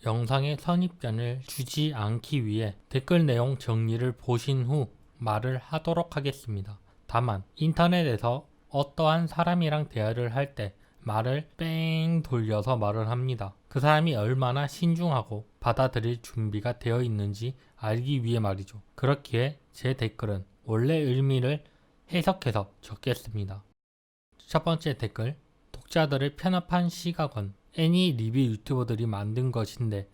영상의 선입견을 주지 않기 위해 댓글 내용 정리를 보신 후 말을 하도록 하겠습니다. 다만 인터넷에서 어떠한 사람이랑 대화를 할 때 말을 뺑 돌려서 말을 합니다. 그 사람이 얼마나 신중하고 받아들일 준비가 되어 있는지 알기 위해 말이죠. 그렇기에 제 댓글은 원래 의미를 해석해서 적겠습니다. 첫 번째 댓글, 독자들의 편협한 시각은 애니 리뷰 유튜버들이 만든 것인데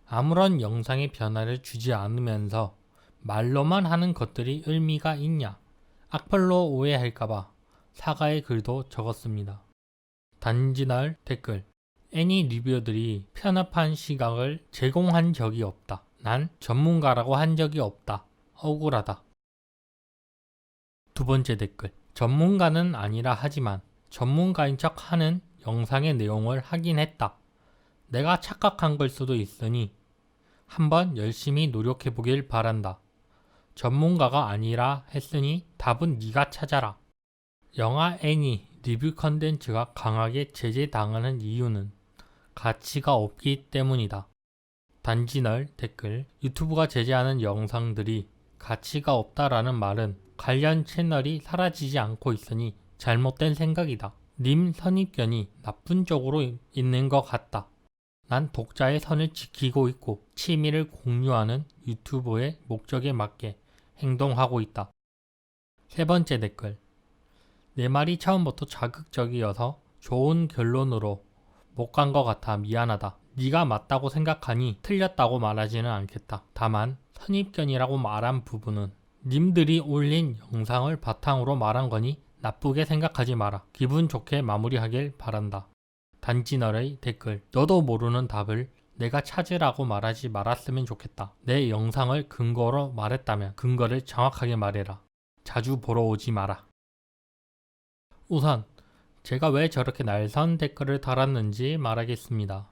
아무런 영상의 변화를 주지 않으면서 말로만 하는 것들이 의미가 있냐? 악플로 오해할까봐 사과의 글도 적었습니다. 단지날 댓글, 애니 리뷰어들이 편협한 시각을 제공한 적이 없다. 난 전문가라고 한 적이 없다. 억울하다. 두 번째 댓글, 전문가는 아니라 하지만 전문가인 척 하는 영상의 내용을 하긴 했다. 내가 착각한 걸 수도 있으니 한번 열심히 노력해 보길 바란다. 전문가가 아니라 했으니 답은 네가 찾아라. 영화 애니 리뷰 컨텐츠가 강하게 제재당하는 이유는 가치가 없기 때문이다. 단지널 댓글, 유튜브가 제재하는 영상들이 가치가 없다라는 말은 관련 채널이 사라지지 않고 있으니 잘못된 생각이다. 님 선입견이 나쁜 쪽으로 있는 것 같다. 난 독자의 선을 지키고 있고 취미를 공유하는 유튜버의 목적에 맞게 행동하고 있다. 세 번째 댓글, 내 말이 처음부터 자극적이어서 좋은 결론으로 못 간 것 같아 미안하다. 네가 맞다고 생각하니 틀렸다고 말하지는 않겠다. 다만 선입견이라고 말한 부분은 님들이 올린 영상을 바탕으로 말한 거니 나쁘게 생각하지 마라. 기분 좋게 마무리하길 바란다. 단지널의 댓글, 너도 모르는 답을 내가 찾으라고 말하지 말았으면 좋겠다. 내 영상을 근거로 말했다면 근거를 정확하게 말해라. 자주 보러 오지 마라. 우선 제가 왜 저렇게 날선 댓글을 달았는지 말하겠습니다.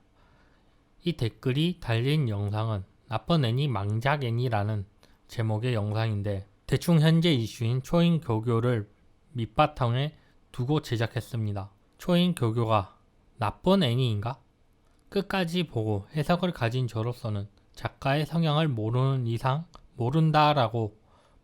이 댓글이 달린 영상은 나쁜 애니 망작 애니라는 제목의 영상인데 대충 현재 이슈인 초인 교교를 밑바탕에 두고 제작했습니다. 초인 교교가 나쁜 애니인가? 끝까지 보고 해석을 가진 저로서는 작가의 성향을 모르는 이상 모른다라고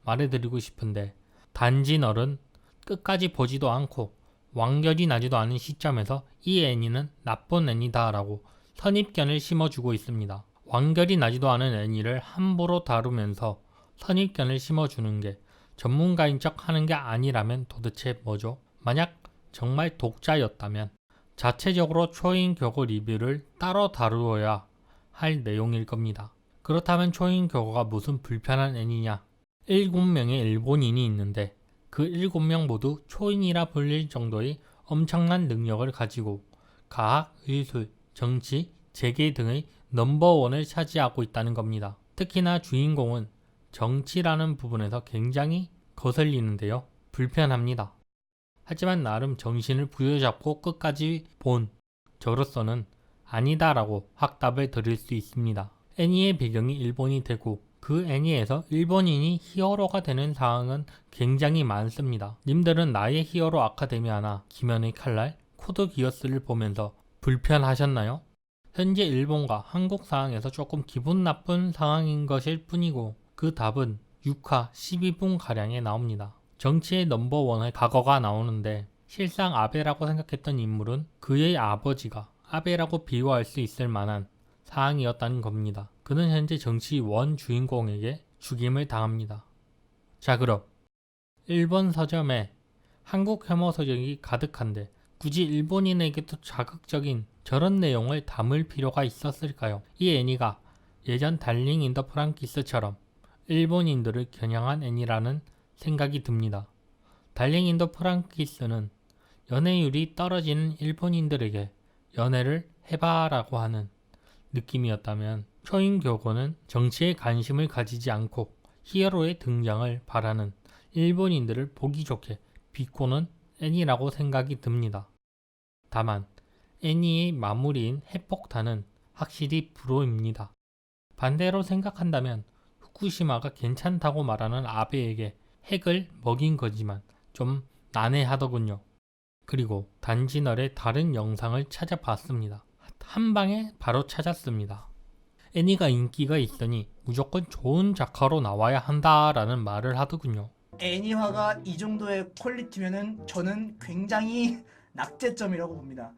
말해드리고 싶은데 단지널은 끝까지 보지도 않고 완결이 나지도 않은 시점에서 이 애니는 나쁜 애니다라고 선입견을 심어주고 있습니다. 완결이 나지도 않은 애니를 함부로 다루면서 선입견을 심어주는 게 전문가인 척 하는 게 아니라면 도대체 뭐죠? 만약 정말 독자였다면 자체적으로 초인 교고 리뷰를 따로 다루어야 할 내용일 겁니다. 그렇다면 초인 교고가 무슨 불편한 애니냐? 7명의 일본인이 있는데 그 7명 모두 초인이라 불릴 정도의 엄청난 능력을 가지고 과학, 의술, 정치, 재계 등의 넘버원을 차지하고 있다는 겁니다. 특히나 주인공은 정치라는 부분에서 굉장히 거슬리는데요. 불편합니다. 하지만 나름 정신을 부여잡고 끝까지 본 저로서는 아니다라고 확답을 드릴 수 있습니다. 애니의 배경이 일본이 되고 그 애니에서 일본인이 히어로가 되는 상황은 굉장히 많습니다. 님들은 나의 히어로 아카데미아나 김연의 칼날, 코드 기어스를 보면서 불편하셨나요? 현재 일본과 한국 상황에서 조금 기분 나쁜 상황인 것일 뿐이고 그 답은 6화 12분가량에 나옵니다. 정치의 넘버원의 과거가 나오는데 실상 아베라고 생각했던 인물은 그의 아버지가 아베라고 비유할 수 있을 만한 사항이었다는 겁니다. 그는 현재 정치 원 주인공에게 죽임을 당합니다. 자, 그럼 일본 서점에 한국 혐오 서적이 가득한데 굳이 일본인에게도 자극적인 저런 내용을 담을 필요가 있었을까요? 이 애니가 예전 달링 인 더 프랑키스처럼 일본인들을 겨냥한 애니라는 생각이 듭니다. 달링 인 더 프랑키스는 연애율이 떨어지는 일본인들에게 연애를 해봐라고 하는 느낌이었다면 초인 교고는 정치에 관심을 가지지 않고 히어로의 등장을 바라는 일본인들을 보기 좋게 비꼬는 애니라고 생각이 듭니다. 다만 애니의 마무리인 핵폭탄은 확실히 불호입니다. 반대로 생각한다면 후쿠시마가 괜찮다고 말하는 아베에게 핵을 먹인 거지만 좀 난해하더군요. 그리고 단지널의 다른 영상을 찾아봤습니다. 한 방에 바로 찾았습니다. 애니가 인기가 있으니 무조건 좋은 작화로 나와야 한다라는 말을 하더군요. 애니화가 이 정도의 퀄리티면은 저는 굉장히 낙제점이라고 봅니다.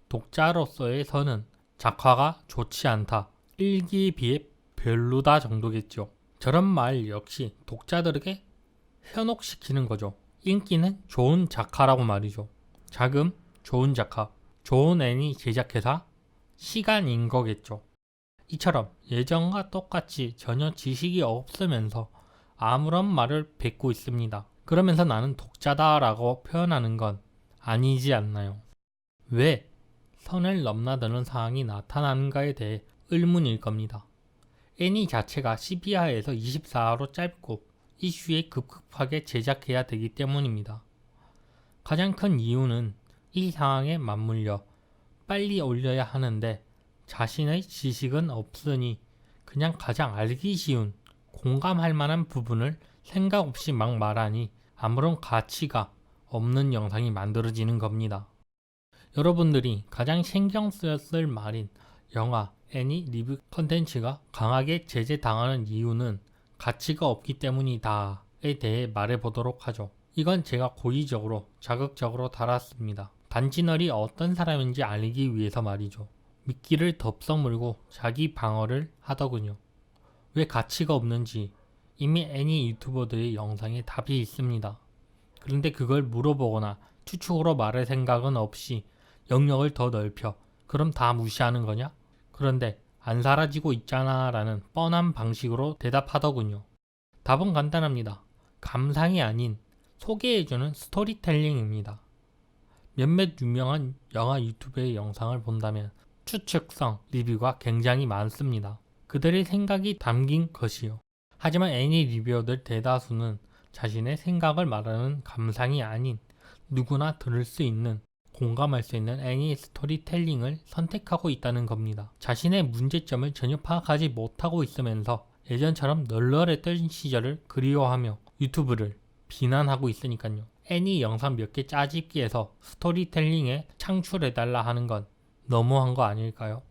독자로서의 선은 작화가 좋지 않다, 1기에 비해 별로다 정도겠죠. 저런 말 역시 독자들에게 현혹시키는 거죠. 인기는 좋은 작화라고 말이죠. 자금, 좋은 작화, 좋은 애니 제작회사, 시간인 거겠죠. 이처럼 예전과 똑같이 전혀 지식이 없으면서 아무런 말을 뱉고 있습니다. 그러면서 나는 독자다라고 표현하는 건 아니지 않나요? 왜 선을 넘나드는 상황이 나타나는가에 대해 의문일 겁니다. 애니 자체가 12화에서 24화로 짧고 이슈에 급급하게 제작해야 되기 때문입니다. 가장 큰 이유는 이 상황에 맞물려 빨리 올려야 하는데 자신의 지식은 없으니 그냥 가장 알기 쉬운, 공감할 만한 부분을 생각 없이 막 말하니 아무런 가치가 없는 영상이 만들어지는 겁니다. 여러분들이 가장 신경 쓰였을 말인 영화, 애니 리뷰 컨텐츠가 강하게 제재당하는 이유는 가치가 없기 때문이다에 대해 말해보도록 하죠. 이건 제가 고의적으로 자극적으로 달았습니다. 단지널이 어떤 사람인지 알기 위해서 말이죠. 미끼를 덥석 물고 자기 방어를 하더군요. 왜 가치가 없는지 이미 애니 유튜버들의 영상에 답이 있습니다. 그런데 그걸 물어보거나 추측으로 말할 생각은 없이 영역을 더 넓혀 그럼 다 무시하는 거냐? 그런데 안 사라지고 있잖아 라는 뻔한 방식으로 대답하더군요. 답은 간단합니다. 감상이 아닌 소개해주는 스토리텔링입니다. 몇몇 유명한 영화 유튜브의 영상을 본다면 추측성 리뷰가 굉장히 많습니다. 그들의 생각이 담긴 것이요. 하지만 애니 리뷰어들 대다수는 자신의 생각을 말하는 감상이 아닌 누구나 들을 수 있는, 공감할 수 있는 애니 스토리텔링을 선택하고 있다는 겁니다. 자신의 문제점을 전혀 파악하지 못하고 있으면서 예전처럼 널널했던 시절을 그리워하며 유튜브를 비난하고 있으니까요. 애니 영상 몇 개 짜집기해서 스토리텔링에 창출해달라 하는 건 너무한 거 아닐까요?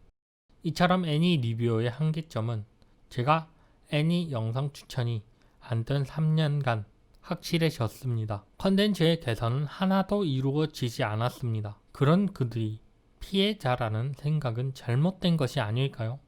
이처럼 애니 리뷰어의 한계점은 제가 애니 영상 추천이 안 된 3년간 확실해졌습니다. 컨텐츠의 개선은 하나도 이루어지지 않았습니다. 그런 그들이 피해자라는 생각은 잘못된 것이 아닐까요?